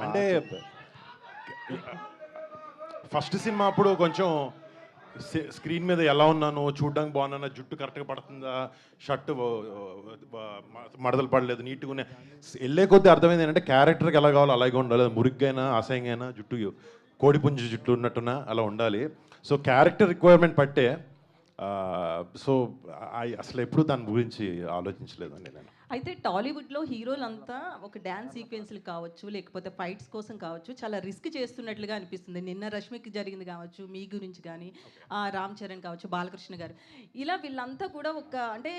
అంటే చెప్పారు. First cinema అప్పుడు కొంచెం స్క్రీన్ మీద ఎలా ఉన్నాను, చూడ్డానికి బాగున్నానా, జుట్టు కరెక్ట్గా పడుతుందా, షర్ట్ మడతలు పడలేదు, నీట్గా ఉన్నాయి. వెళ్ళే కొద్దీ అర్థమైంది ఏంటంటే క్యారెక్టర్కి ఎలా కావాలో అలాగే ఉండాలి. మురిగ్గైనా అసహ్యంగా అయినా జుట్టు కోడిపుంజు జుట్టు ఉన్నట్టున అలా ఉండాలి. సో క్యారెక్టర్ రిక్వైర్మెంట్ పట్టే. సో అసలు ఎప్పుడు దాని గురించి ఆలోచించలేదండి నేను. అయితే టాలీవుడ్లో హీరోలంతా ఒక డ్యాన్స్ సీక్వెన్స్లు కావచ్చు, లేకపోతే ఫైట్స్ కోసం కావచ్చు, చాలా రిస్క్ చేస్తున్నట్లుగా అనిపిస్తుంది. నిన్న రష్మికి జరిగింది కావచ్చు, మీ గురించి కానీ, రామ్ చరణ్ కావచ్చు, బాలకృష్ణ గారు, ఇలా వీళ్ళంతా కూడా ఒక అంటే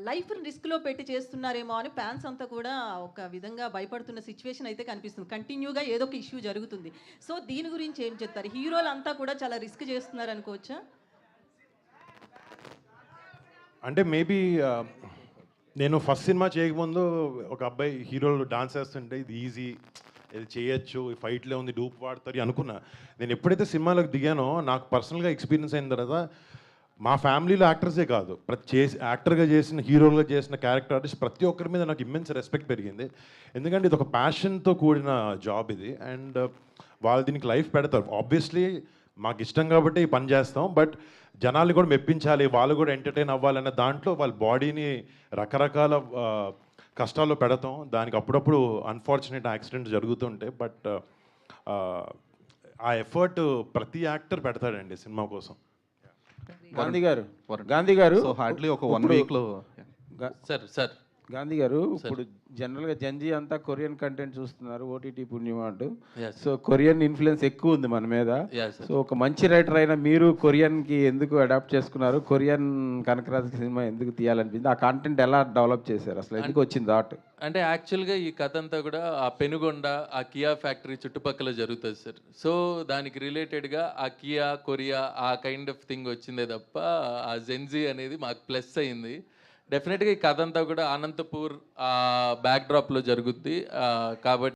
లైఫ్ని రిస్క్లో పెట్టి చేస్తున్నారేమో అని ఫ్యాన్స్ అంతా కూడా ఒక విధంగా భయపడుతున్న సిచ్యువేషన్ అయితే కనిపిస్తుంది. కంటిన్యూగా ఏదో ఒక ఇష్యూ జరుగుతుంది. సో దీని గురించి ఏం చెప్తారు? హీరోలంతా కూడా చాలా రిస్క్ చేస్తున్నారు అనుకోవచ్చా? అంటే మేబీ నేను ఫస్ట్ సినిమా చేయకముందు ఒక అబ్బాయి హీరోలు డాన్స్ వేస్తుంటే ఇది ఈజీ, ఇది చేయొచ్చు, ఈ ఫైట్లే ఉంది, డూప్ వాడతారు అనుకున్నా. నేను ఎప్పుడైతే సినిమాలోకి దిగానో నాకు పర్సనల్గా ఎక్స్పీరియన్స్ అయిన తర్వాత మా ఫ్యామిలీలో యాక్టర్సే కాదు, యాక్టర్గా చేసిన, హీరోలుగా చేసిన క్యారెక్టర్ ఆర్టిస్ట్ ప్రతి ఒక్కరి మీద నాకు ఇమ్మెన్స్ రెస్పెక్ట్ పెరిగింది. ఎందుకంటే ఇది ఒక ప్యాషన్తో కూడిన జాబ్ ఇది. అండ్ వాళ్ళు దీనికి లైఫ్ పెడతారు. ఆబ్వియస్లీ మాకు ఇష్టం కాబట్టి ఈ పని చేస్తాం, బట్ జనాల్ని కూడా మెప్పించాలి, వాళ్ళు కూడా ఎంటర్టైన్ అవ్వాలన్న దాంట్లో వాళ్ళ బాడీని రకరకాల కష్టాల్లో పెడతాం. దానికి అప్పుడప్పుడు అన్ఫార్చునేట్ యాక్సిడెంట్ జరుగుతుంటాయి, బట్ ఆ ఎఫర్ట్ ప్రతి యాక్టర్ పెడతాడండి సినిమా కోసం. గాంధీ గారు సో హార్డ్లీ ఒక 1 వీక్లో సార్ గాంధీ గారు ఇప్పుడు జనరల్గా జంజీ అంతా కొరియన్ కంటెంట్ చూస్తున్నారు, ఓటీటీ పుణ్యం అంటూ. సో కొరియన్ ఇన్ఫ్లుయెన్స్ ఎక్కువ ఉంది మన మీద. సో ఒక మంచి రైటర్ అయినా మీరు కొరియన్కి ఎందుకు అడాప్ట్ చేసుకున్నారు? కొరియన్ కనకరాజ్ సినిమా ఎందుకు తీయాలనిపించింది? ఆ కంటెంట్ ఎలా డెవలప్ చేశారు? అసలు ఎందుకు వచ్చింది థాట్? అంటే యాక్చువల్గా ఈ కథ అంతా కూడా ఆ పెనుగొండ, ఆ కియా ఫ్యాక్టరీ చుట్టుపక్కల జరుగుతుంది సార్. సో దానికి రిలేటెడ్గా ఆ కియా, కొరియా ఆ కైండ్ ఆఫ్ థింగ్ వచ్చిందే తప్ప ఆ జెన్జీ అనేది మాకు ప్లస్ అయింది. డెఫినెట్గా ఈ కథ అంతా కూడా అనంతపూర్ బ్యాక్ డ్రాప్లో జరుగుద్ది కాబట్టి